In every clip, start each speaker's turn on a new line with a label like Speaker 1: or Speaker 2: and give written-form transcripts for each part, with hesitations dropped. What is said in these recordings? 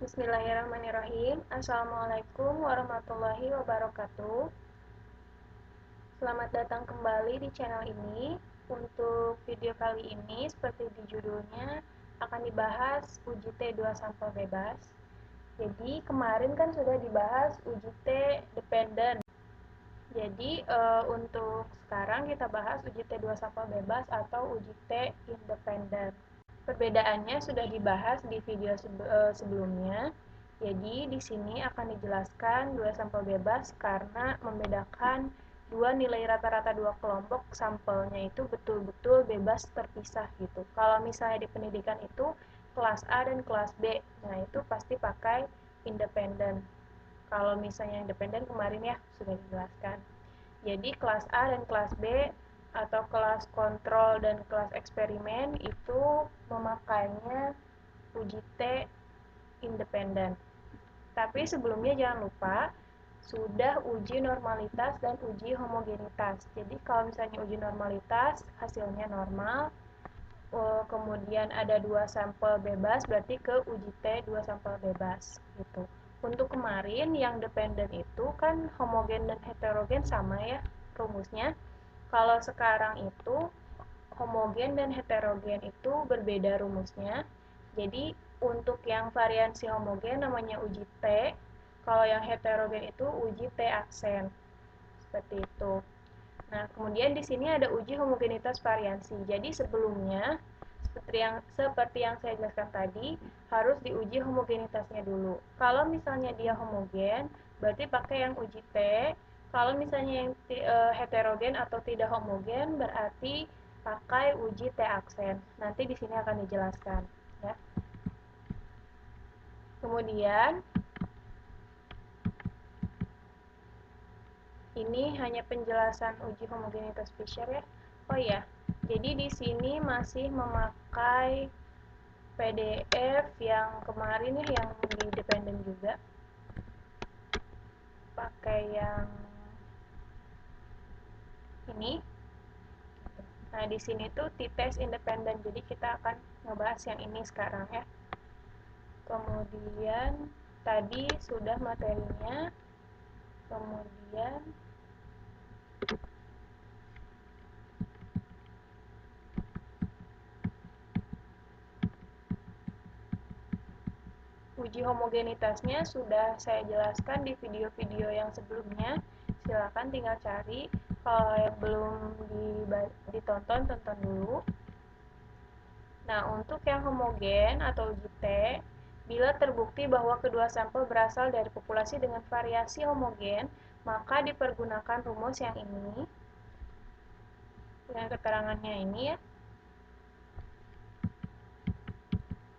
Speaker 1: Bismillahirrahmanirrahim. Assalamualaikum warahmatullahi wabarakatuh. Selamat datang kembali di channel ini. Untuk video kali ini, seperti di judulnya, akan dibahas uji T2 sampel bebas. Jadi, kemarin kan sudah dibahas uji T dependent. Jadi, untuk sekarang kita bahas uji T2 sampel bebas atau uji T independent. Perbedaannya sudah dibahas di video sebelumnya. Jadi di sini akan dijelaskan dua sampel bebas karena membedakan dua nilai rata-rata dua kelompok sampelnya itu betul-betul bebas terpisah gitu. Kalau misalnya di pendidikan itu kelas A dan kelas B, nah itu pasti pakai independen. Kalau misalnya independen kemarin ya sudah dijelaskan. Jadi kelas A dan kelas B atau kelas kontrol dan kelas eksperimen itu memakainya uji T independen. Tapi sebelumnya jangan lupa sudah uji normalitas dan uji homogenitas. Jadi kalau misalnya uji normalitas hasilnya normal, kemudian ada dua sampel bebas berarti ke uji T dua sampel bebas gitu. Untuk kemarin yang dependen itu kan homogen dan heterogen sama ya rumusnya. Kalau sekarang itu homogen dan heterogen itu berbeda rumusnya. Jadi untuk yang variansi homogen namanya uji T, kalau yang heterogen itu uji T aksen. Seperti itu. Nah, kemudian di sini ada uji homogenitas variansi. Jadi sebelumnya seperti yang saya jelaskan tadi, harus diuji homogenitasnya dulu. Kalau misalnya dia homogen, berarti pakai yang uji T. Kalau misalnya yang heterogen atau tidak homogen, berarti pakai uji T aksen. Nanti di sini akan dijelaskan. Ya. Kemudian, ini hanya penjelasan uji homogenitas Fisher ya. Oh iya, jadi di sini masih memakai PDF yang kemarin ya, yang di dependen juga. Pakai yang ini. Nah, di sini tuh t-test independen. Jadi kita akan ngebahas yang ini sekarang ya. Kemudian tadi sudah materinya. Kemudian uji homogenitasnya sudah saya jelaskan di video-video yang sebelumnya. Silakan tinggal cari. Kalau yang belum ditonton, tonton dulu. Nah, untuk yang homogen atau uji T, bila terbukti bahwa kedua sampel berasal dari populasi dengan variasi homogen, maka dipergunakan rumus yang ini. Dengan keterangannya ini ya.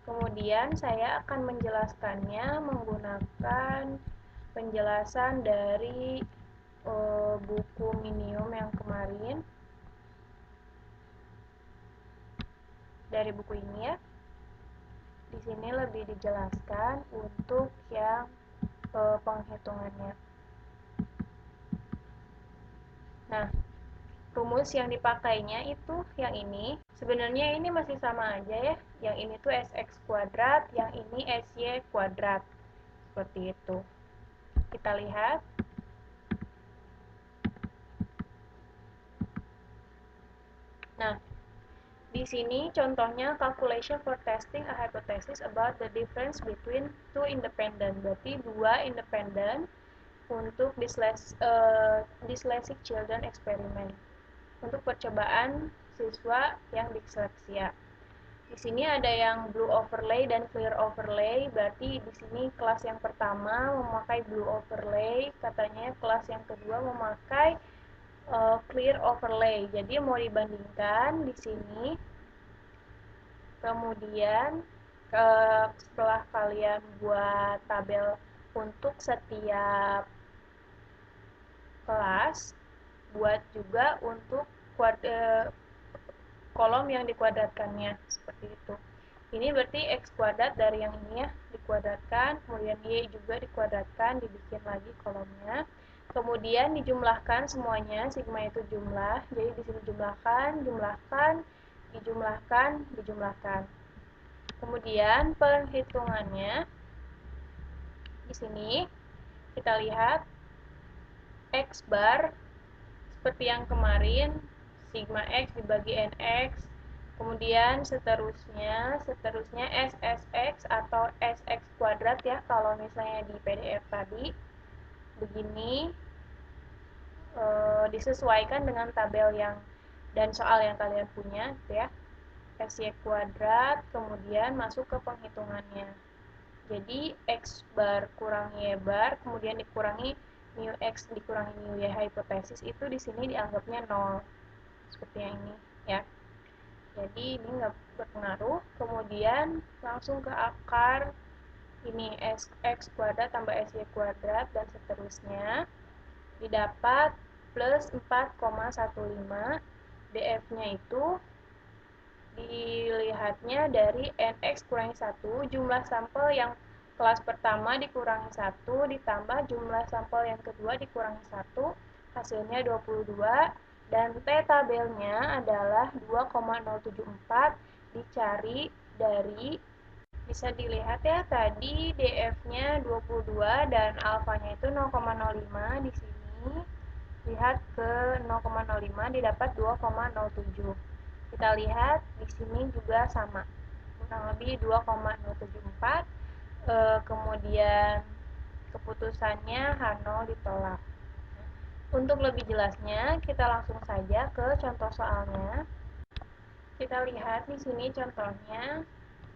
Speaker 1: Kemudian saya akan menjelaskannya menggunakan penjelasan dari buku Minium yang kemarin. Dari buku ini ya. Di sini lebih dijelaskan untuk yang penghitungannya. Nah, rumus yang dipakainya itu yang ini. Sebenarnya ini masih sama aja ya. Yang ini tuh sx kuadrat, yang ini sy kuadrat. Seperti itu. Kita lihat. Nah, di sini contohnya calculation for testing a hypothesis about the difference between two independent. Berarti dua independent untuk dyslexic children experiment. Untuk percobaan siswa yang disleksia. Di sini ada yang blue overlay dan clear overlay, berarti di sini kelas yang pertama memakai blue overlay, katanya kelas yang kedua memakai clear overlay. Jadi mau dibandingkan di sini. Kemudian setelah kalian buat tabel untuk setiap kelas, buat juga untuk kolom yang dikuadratkannya, seperti itu. Ini berarti x kuadrat dari yang ini ya, dikuadratkan, kemudian y juga dikuadratkan, dibikin lagi kolomnya. Kemudian dijumlahkan semuanya, sigma itu jumlah, jadi di sini jumlahkan, jumlahkan, dijumlahkan, dijumlahkan. Kemudian perhitungannya, di sini kita lihat X bar seperti yang kemarin, sigma X dibagi NX, kemudian seterusnya SSX atau SX kuadrat ya, kalau misalnya di PDF tadi. Begini, disesuaikan dengan tabel yang dan soal yang kalian punya, gitu ya. SY kuadrat, kemudian masuk ke penghitungannya. Jadi, X bar kurang Y bar, kemudian dikurangi mu X dikurangi mu Y hipotesis, itu di sini dianggapnya 0. Seperti yang ini, ya. Jadi, ini nggak berpengaruh. Kemudian, langsung ke akar, ini X kuadrat tambah SY kuadrat, dan seterusnya. Didapat plus 4,15. DF-nya itu dilihatnya dari NX kurangi 1, jumlah sampel yang kelas pertama dikurangi 1, ditambah jumlah sampel yang kedua dikurangi 1, hasilnya 22, dan T tabelnya adalah 2,074, dicari dari, bisa dilihat ya, tadi DF-nya 22 dan alfanya itu 0,05, di sini lihat ke 0,05 didapat 2,07. Kita lihat di sini juga sama, kurang lebih 2,074. Kemudian keputusannya H0 ditolak. Untuk lebih jelasnya, kita langsung saja ke contoh soalnya. Kita lihat di sini contohnya.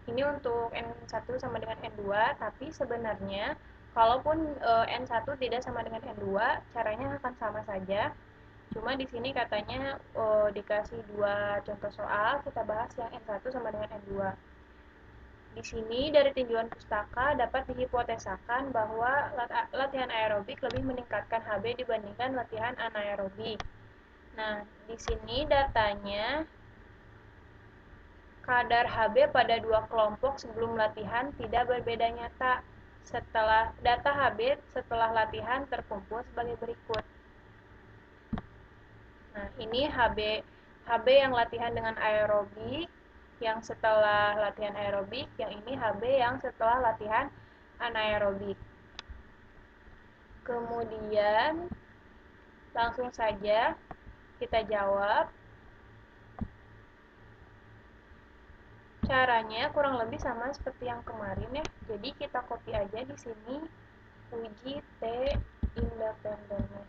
Speaker 1: Ini untuk N1 sama dengan N2, tapi sebenarnya kalaupun N1 tidak sama dengan N2, caranya akan sama saja. Cuma di sini katanya dikasih dua contoh soal, kita bahas yang N1 sama dengan N2. Di sini dari tinjauan pustaka dapat dihipotesakan bahwa latihan aerobik lebih meningkatkan HB dibandingkan latihan anaerobik. Nah, di sini datanya kadar HB pada dua kelompok sebelum latihan tidak berbeda nyata. Setelah data HB setelah latihan terkumpul sebagai berikut. Nah, ini HB yang latihan dengan aerobik, yang setelah latihan aerobik, yang ini HB yang setelah latihan anaerobik. Kemudian, langsung saja kita jawab. Caranya kurang lebih sama seperti yang kemarin ya. Jadi kita copy aja di sini uji T independennya.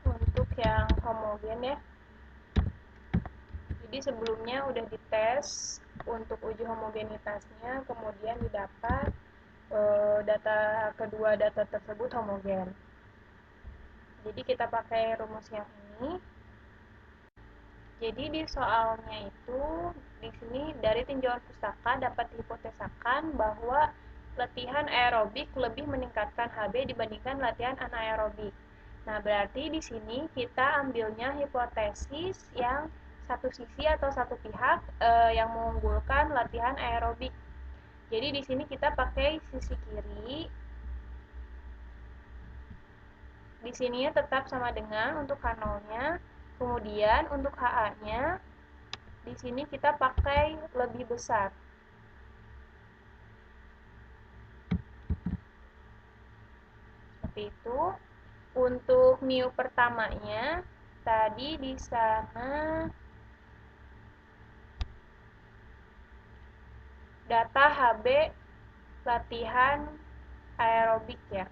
Speaker 1: Untuk yang homogen ya. Jadi sebelumnya udah dites untuk uji homogenitasnya, kemudian didapat kedua data tersebut homogen. Jadi kita pakai rumus yang ini. Jadi di soalnya itu di sini dari tinjauan pustaka dapat dihipotesakan bahwa latihan aerobik lebih meningkatkan HB dibandingkan latihan anaerobik. Nah, berarti di sini kita ambilnya hipotesis yang satu sisi atau satu pihak yang mengunggulkan latihan aerobik. Jadi di sini kita pakai sisi kiri. Di sini tetap sama dengan untuk H0-nya. Kemudian untuk HA-nya di sini kita pakai lebih besar. Seperti itu. Untuk mu pertamanya tadi di sana data HB latihan aerobik ya.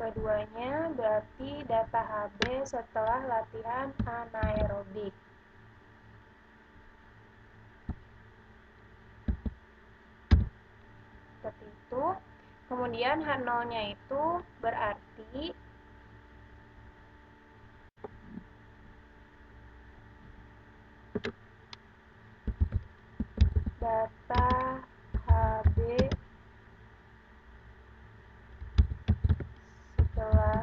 Speaker 1: keduanya berarti data HB setelah latihan anaerobik. Seperti itu. Kemudian H0-nya itu berarti data HB setelah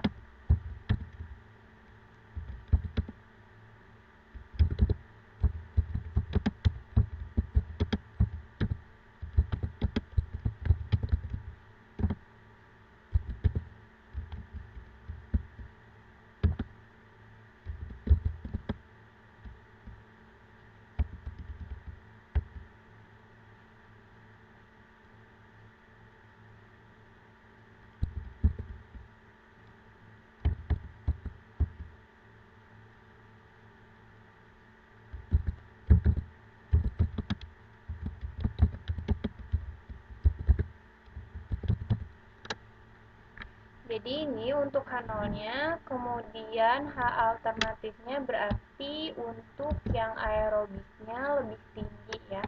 Speaker 1: jadi ini untuk H0-nya, kemudian H alternatifnya berarti untuk yang aerobiknya lebih tinggi ya.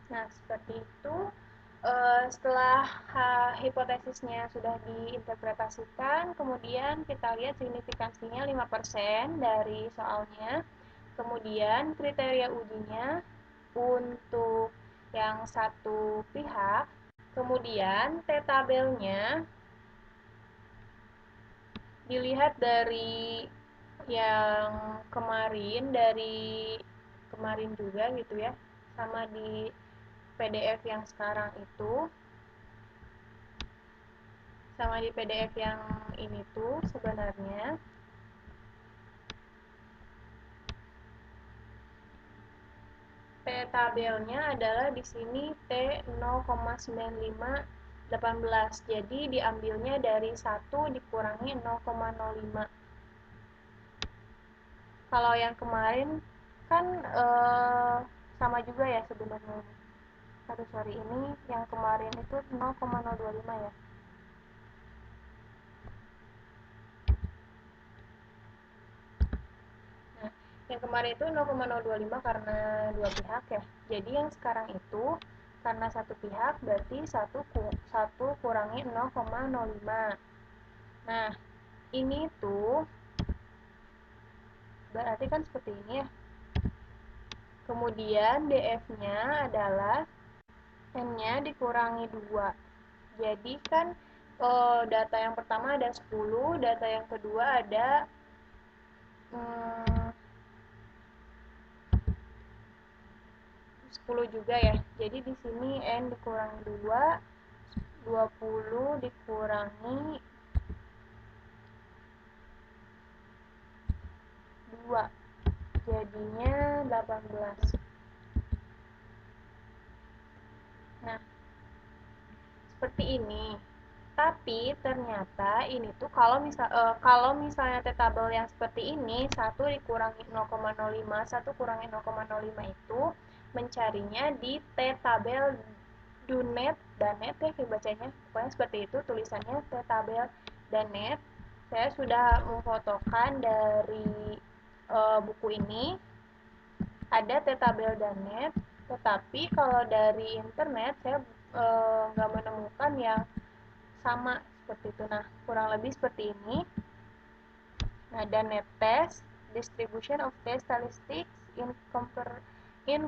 Speaker 1: Nah, seperti itu. Setelah hipotesisnya sudah diinterpretasikan, kemudian kita lihat signifikansinya 5% dari soalnya. Kemudian kriteria ujinya untuk yang satu pihak. Kemudian T-tabelnya dilihat dari yang kemarin juga gitu ya, sama di PDF yang sekarang itu, sama di PDF yang ini tuh sebenarnya T-tabelnya adalah di sini T 0,9518. Jadi diambilnya dari 1 dikurangi 0,05. Kalau yang kemarin kan sama juga ya sebenarnya. Sorry, ini yang kemarin itu 0,025 ya. Nah, yang kemarin itu 0,025 karena dua pihak ya. Jadi yang sekarang itu karena satu pihak berarti 1 kurangi 0,05. Nah, ini tuh berarti kan seperti ini ya. Kemudian DF-nya adalah N-nya dikurangi 2. Jadi kan data yang pertama ada 10, data yang kedua ada 10 juga ya. Jadi di sini N dikurangi 2, 20 dikurangi 2. Jadinya 18. Nah, seperti ini. Tapi ternyata ini tuh kalau misalnya T-tabel yang seperti ini 1 dikurangi 0,05, 1 kurangi 0,05 itu mencarinya di T-tabel Dunet Danet ya bacanya. Pokoknya seperti itu tulisannya T-tabel Danet. Saya sudah memfotokan dari buku ini. Ada T-tabel Danet, tetapi kalau dari internet saya nggak menemukan yang sama seperti itu. Nah, kurang lebih seperti ini. Nah, dan net test, distribution of test statistics in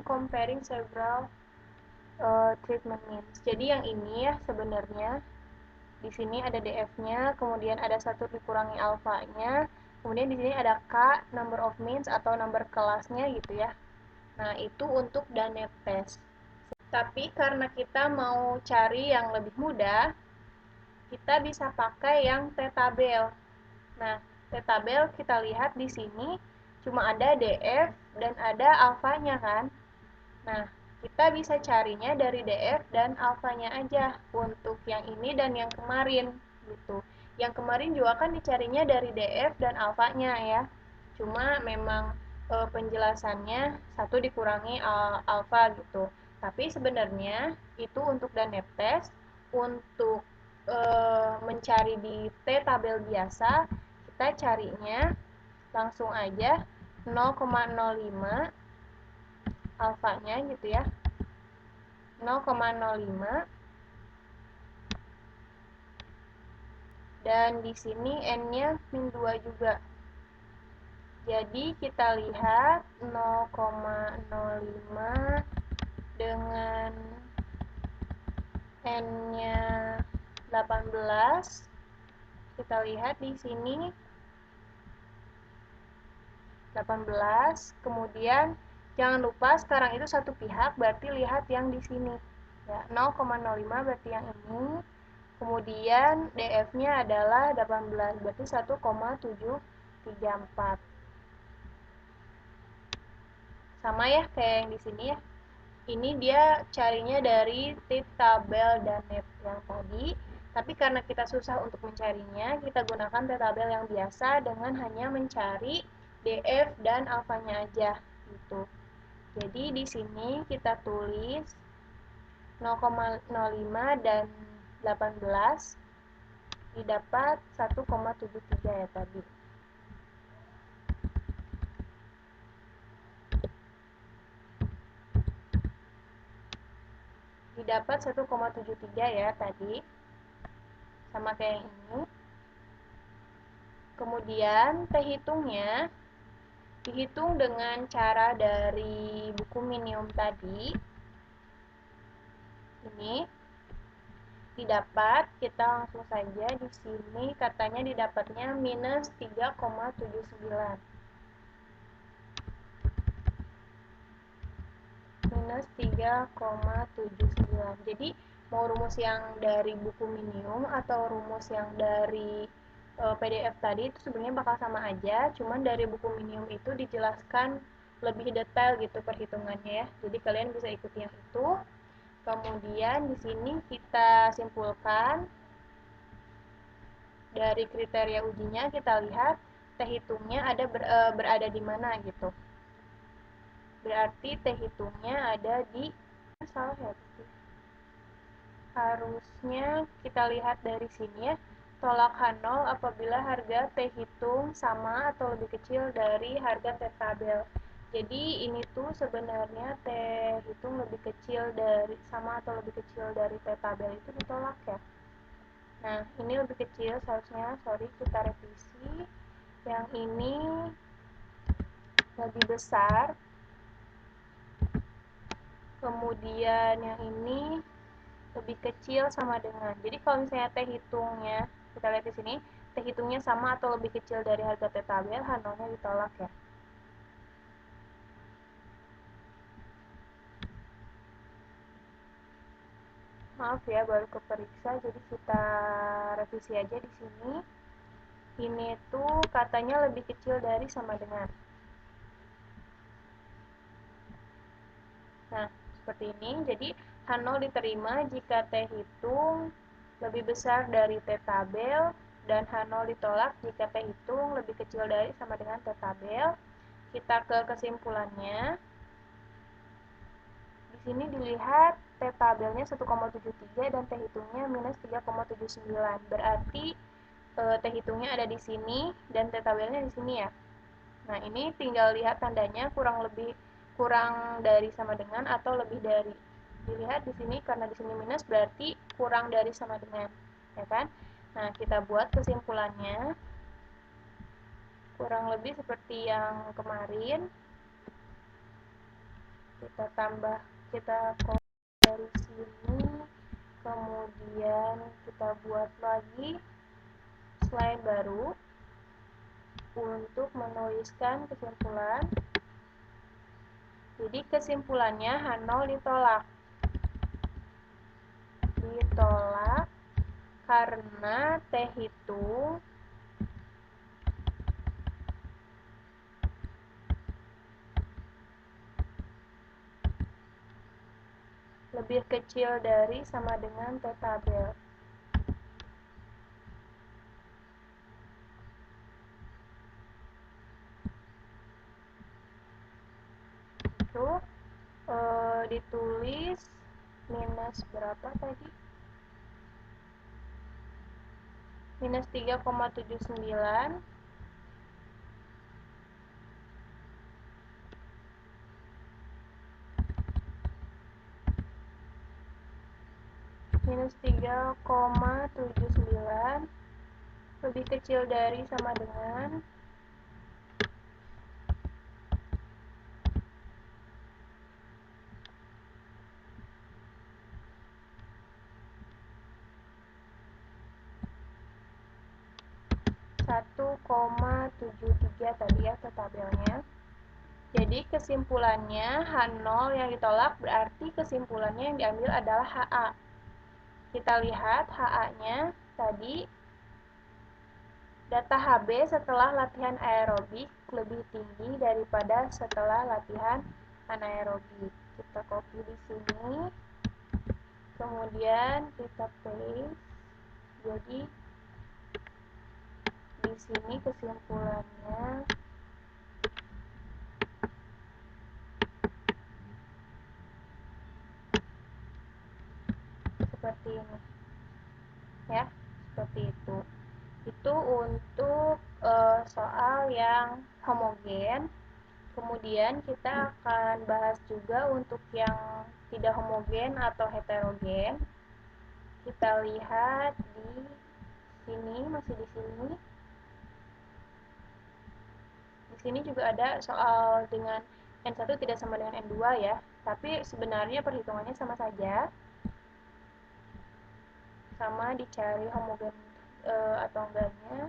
Speaker 1: comparing several treatment means. Jadi yang ini ya sebenarnya di sini ada DF-nya, kemudian ada 1 dikurangi alfanya, kemudian di sini ada K, number of means atau number kelasnya gitu ya. Nah, itu untuk Danet test. Tapi karena kita mau cari yang lebih mudah, kita bisa pakai yang T-tabel. Nah, T-tabel kita lihat di sini cuma ada DF dan ada alfanya kan. Nah, kita bisa carinya dari DF dan alfanya aja untuk yang ini dan yang kemarin gitu. Yang kemarin juga kan dicarinya dari DF dan alfanya ya. Cuma memang penjelasannya satu dikurangi alfa gitu. Tapi sebenarnya itu untuk Danep test, untuk mencari di T tabel biasa, kita carinya langsung aja 0,05 alfanya gitu ya. 0,05 dan di sini n-nya min 2 juga. Jadi kita lihat 0,05 dengan n-nya 18. Kita lihat di sini 18. Kemudian jangan lupa sekarang itu satu pihak, berarti lihat yang di sini. Ya, 0,05 berarti yang ini. Kemudian DF-nya adalah 18, berarti 1,734. Sama ya kayak yang di sini ya. Ini dia carinya dari tabel Danep yang tadi, tapi karena kita susah untuk mencarinya, kita gunakan tabel yang biasa dengan hanya mencari DF dan alfanya aja gitu. Jadi di sini kita tulis 0,05 dan 18 didapat 1,73 ya tadi. Didapat 1,73 ya tadi. Sama kayak yang ini. Kemudian T hitungnya dihitung dengan cara dari buku Minium tadi. Ini didapat, kita langsung saja di sini katanya didapatnya minus 3,79. Minus 3,79. Jadi mau rumus yang dari buku Minium atau rumus yang dari PDF tadi itu sebenarnya bakal sama aja, cuman dari buku Minium itu dijelaskan lebih detail gitu perhitungannya ya. Jadi kalian bisa ikuti yang itu. Kemudian di sini kita simpulkan dari kriteria ujinya, kita lihat T hitungnya berada di mana gitu. Berarti T hitungnya ada di salah ya. Harusnya kita lihat dari sini ya. Tolak H0 apabila harga T hitung sama atau lebih kecil dari harga T tabel. Jadi ini tuh sebenarnya T hitung lebih kecil dari sama atau lebih kecil dari T tabel itu ditolak ya. Nah, ini lebih kecil seharusnya, sorry kita revisi. Yang ini lebih besar. Kemudian yang ini lebih kecil sama dengan. Jadi kalau misalnya T hitungnya, kita lihat di sini, T hitungnya sama atau lebih kecil dari harga T tabel, H0-nya ditolak ya. Maaf ya, baru keperiksa, jadi kita revisi aja di sini. Ini tuh katanya lebih kecil dari sama dengan. Nah, seperti ini. Jadi H0 diterima jika T hitung lebih besar dari T tabel dan H0 ditolak jika T hitung lebih kecil dari sama dengan T tabel. Kita ke kesimpulannya. Di sini dilihat T tabelnya 1,73 dan T hitungnya minus 3,79. Berarti T hitungnya ada di sini dan T tabelnya di sini ya. Nah, ini tinggal lihat tandanya kurang dari sama dengan atau lebih dari. Dilihat di sini karena di sini minus berarti kurang dari sama dengan, ya kan? Nah, kita buat kesimpulannya kurang lebih seperti yang kemarin. Kita tambah, kita dari sini, kemudian kita buat lagi slide baru untuk menuliskan kesimpulan. Jadi kesimpulannya H0 ditolak. Ditolak karena T hitung lebih kecil dari sama dengan T tabel. itu ditulis minus berapa tadi? Minus 3,79 minus 3,79 lebih kecil dari sama dengan 1,73 tadi ya ke tabelnya. Jadi kesimpulannya H0 yang ditolak berarti kesimpulannya yang diambil adalah HA. Kita lihat HA-nya tadi data HB setelah latihan aerobik lebih tinggi daripada setelah latihan anaerobik. Kita copy di sini. Kemudian kita paste. Jadi di sini kesimpulannya seperti ini. Ya, seperti itu. Itu untuk soal yang homogen. Kemudian kita akan bahas juga untuk yang tidak homogen atau heterogen. Kita lihat di sini, masih di sini. Di sini juga ada soal dengan N1 tidak sama dengan N2 ya. Tapi sebenarnya perhitungannya sama saja. Sama dicari homogen atau enggaknya.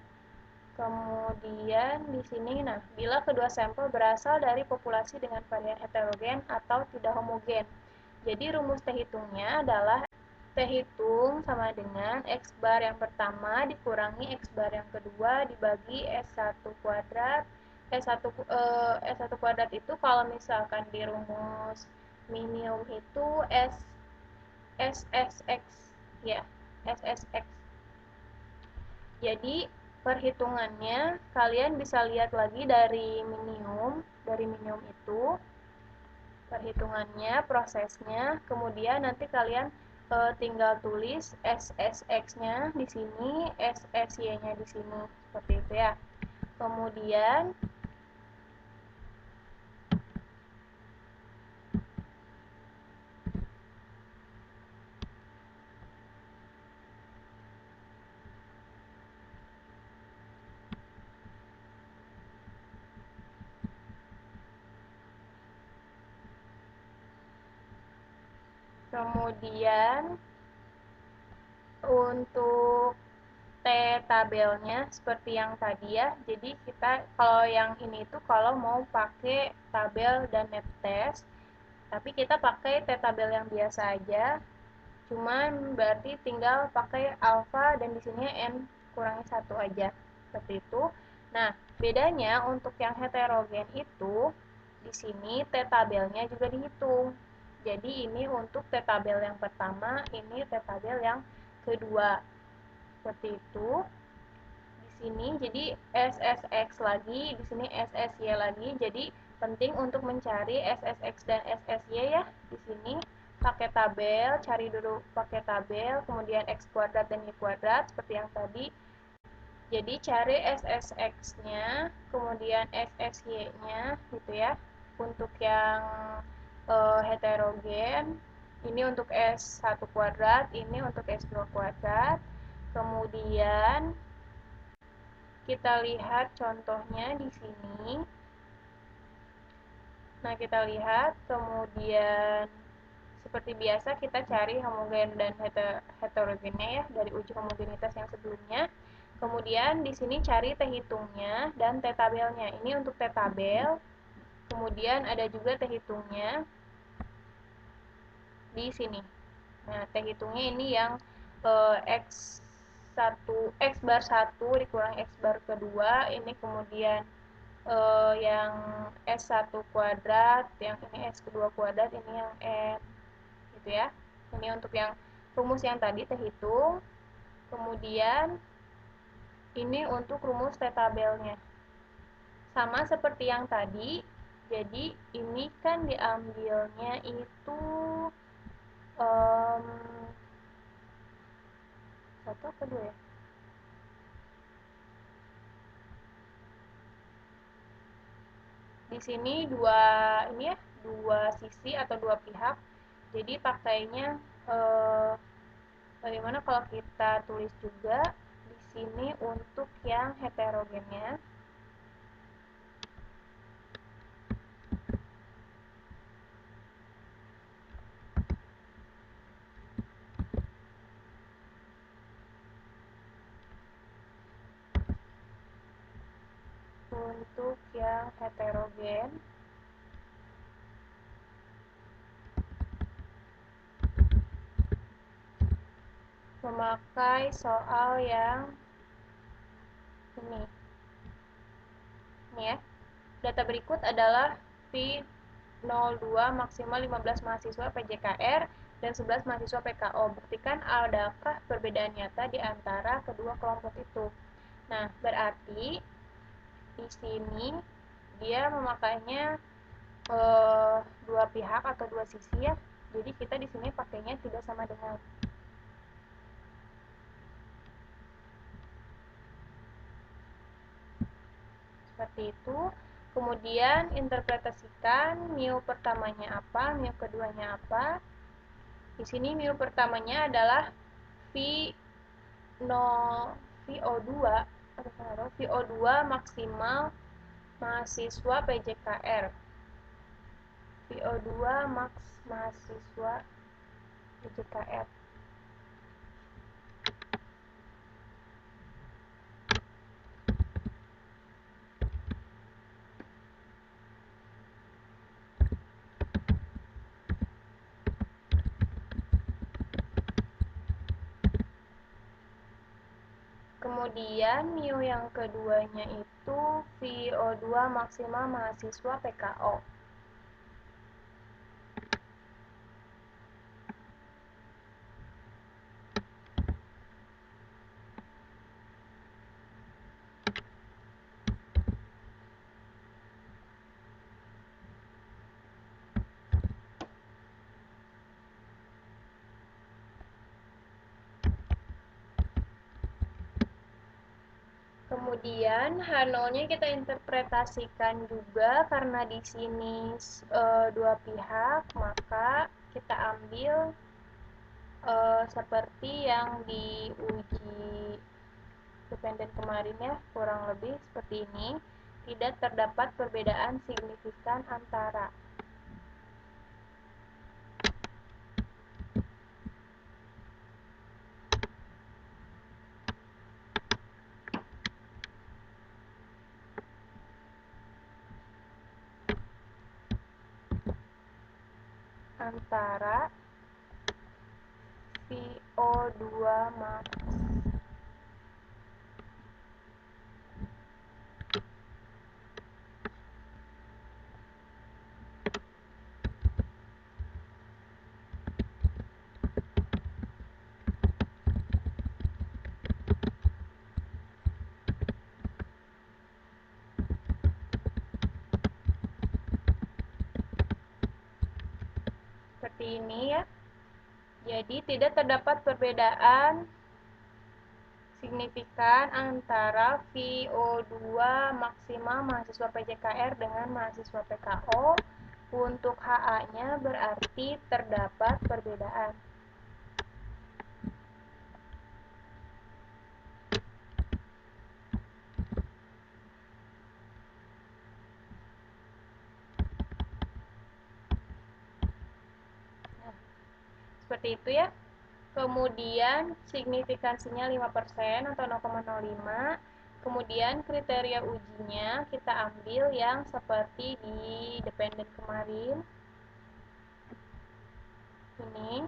Speaker 1: Kemudian di sini, nah, bila kedua sampel berasal dari populasi dengan varian heterogen atau tidak homogen. Jadi rumus T hitungnya adalah T hitung sama dengan X bar yang pertama dikurangi X bar yang kedua dibagi S1 kuadrat. S1 kuadrat itu kalau misalkan di rumus minimum itu SSX, ya, SSX. Jadi perhitungannya kalian bisa lihat lagi dari minimum itu perhitungannya, prosesnya, kemudian nanti kalian tinggal tulis SSX-nya di sini, SSY-nya di sini, seperti itu ya. Kemudian untuk T tabelnya seperti yang tadi ya. Jadi kita kalau yang ini itu kalau mau pakai tabel dan net test, tapi kita pakai T tabel yang biasa aja. Cuman berarti tinggal pakai alfa dan di sini n kurangi 1 aja. Seperti itu. Nah, bedanya untuk yang heterogen itu di sini T tabelnya juga dihitung. Jadi ini untuk T tabel yang pertama, ini T tabel yang kedua. Seperti itu. Di sini jadi SSX lagi, di sini SSY lagi. Jadi penting untuk mencari SSX dan SSY ya. Di sini pakai tabel, cari dulu pakai tabel, kemudian X kuadrat dan Y kuadrat seperti yang tadi. Jadi cari SSX-nya, kemudian SSY-nya gitu ya. Untuk yang heterogen, ini untuk S1 kuadrat, ini untuk S2 kuadrat. Kemudian kita lihat contohnya di sini. Nah, kita lihat, kemudian seperti biasa kita cari homogen dan heterogennya ya dari uji homogenitas yang sebelumnya. Kemudian di sini cari T hitungnya dan T tabelnya. Ini untuk T tabel. Kemudian ada juga T hitungnya di sini. Nah, T hitungnya ini yang X bar 1 dikurangi X bar kedua. Ini kemudian yang S1 kuadrat, yang ini S kedua kuadrat, ini yang N gitu ya. Ini untuk yang rumus yang tadi terhitung. Kemudian ini untuk rumus T tabelnya. Sama seperti yang tadi, Jadi ini kan diambilnya itu um, satu apa dua ya? Di sini dua sisi atau dua pihak. Jadi pakainya bagaimana kalau kita tulis juga di sini untuk yang heterogennya. Untuk yang heterogen memakai soal yang ini. Ini ya. Data berikut adalah V02 maksimal 15 mahasiswa PJKR dan 11 mahasiswa PKO. Buktikan adakah perbedaan nyata di antara kedua kelompok itu. Nah, berarti di sini dia memakainya dua pihak atau dua sisi ya. Jadi kita di sini pakainya tidak sama dengan. Seperti itu. Kemudian interpretasikan mu pertamanya apa, mu keduanya apa. Di sini mu pertamanya adalah VO2 VO2 maksimal mahasiswa PJKR. VO2 max mahasiswa PJKR. Kemudian mu yang keduanya itu VO2 maksimal mahasiswa PKO. Kemudian H0-nya kita interpretasikan juga karena di sini dua pihak, maka kita ambil seperti yang diuji dependen kemarin ya, kurang lebih seperti ini. Tidak terdapat perbedaan signifikan antara VO2 max seperti ini ya. Jadi tidak terdapat perbedaan signifikan antara VO2 maksimal mahasiswa PJKR dengan mahasiswa PKO. Untuk HA-nya berarti terdapat perbedaan. Nah, seperti itu ya. Kemudian signifikansinya 5% atau 0,05. Kemudian kriteria ujinya kita ambil yang seperti di dependen kemarin. Ini.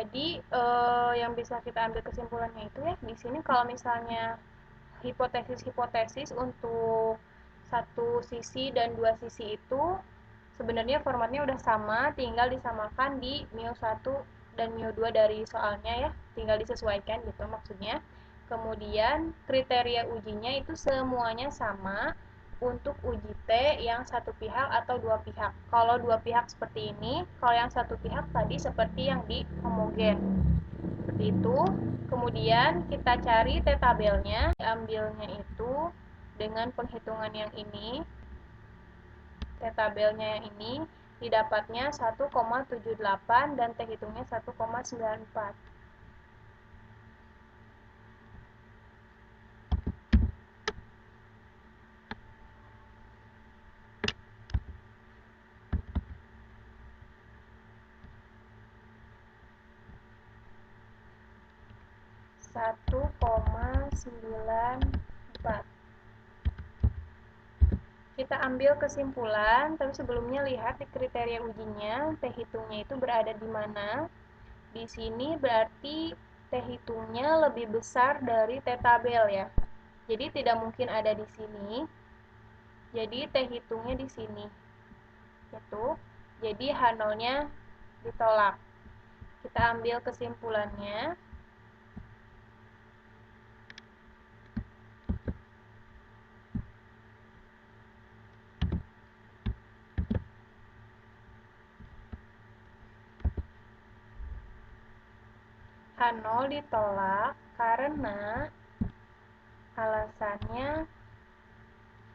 Speaker 1: Jadi yang bisa kita ambil kesimpulannya itu ya di sini kalau misalnya hipotesis-hipotesis untuk satu sisi dan dua sisi itu sebenarnya formatnya udah sama, tinggal disamakan di μ1 dan μ2 dari soalnya ya, tinggal disesuaikan gitu maksudnya. Kemudian kriteria ujinya itu semuanya sama untuk uji T yang satu pihak atau dua pihak. Kalau dua pihak seperti ini, kalau yang satu pihak tadi seperti yang di homogen. Seperti itu. Kemudian kita cari T tabelnya, diambilnya itu dengan penghitungan yang ini. T tabelnya yang ini didapatnya 1,78 dan T hitungnya 1,94. Satu koma sembilan empat. Kita ambil kesimpulan, tapi sebelumnya lihat di kriteria ujinya, T hitungnya itu berada di mana. Di sini berarti T hitungnya lebih besar dari T tabel ya. Jadi tidak mungkin ada di sini. Jadi T hitungnya di sini. Itu. Jadi H0-nya ditolak. Kita ambil kesimpulannya. H0 ditolak karena alasannya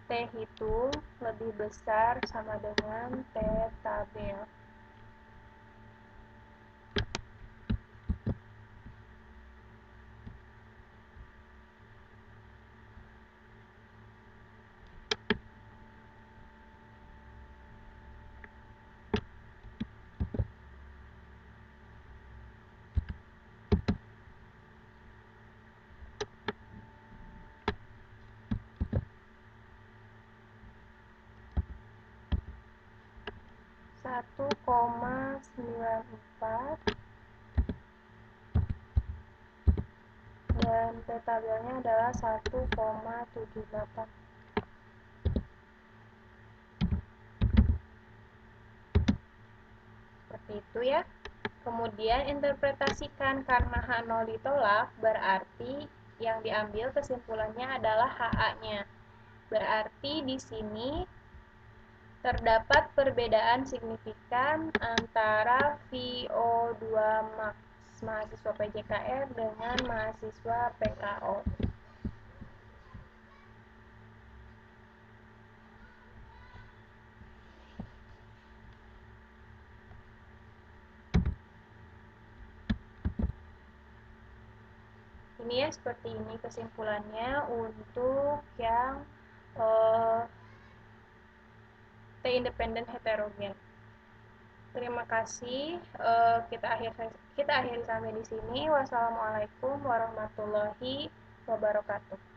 Speaker 1: T hitung lebih besar sama dengan T tabel. Satu koma sembilan empat dan T tabelnya adalah 1,78. Seperti itu ya. Kemudian interpretasikan karena H0 ditolak, berarti yang diambil kesimpulannya adalah HA-nya. Berarti di sini terdapat perbedaan signifikan antara VO2 max mahasiswa PJKR dengan mahasiswa PKO. Ini ya seperti ini kesimpulannya untuk yang T independen heterogen. Terima kasih. Kita akhiri sampai di sini. Wassalamualaikum warahmatullahi wabarakatuh.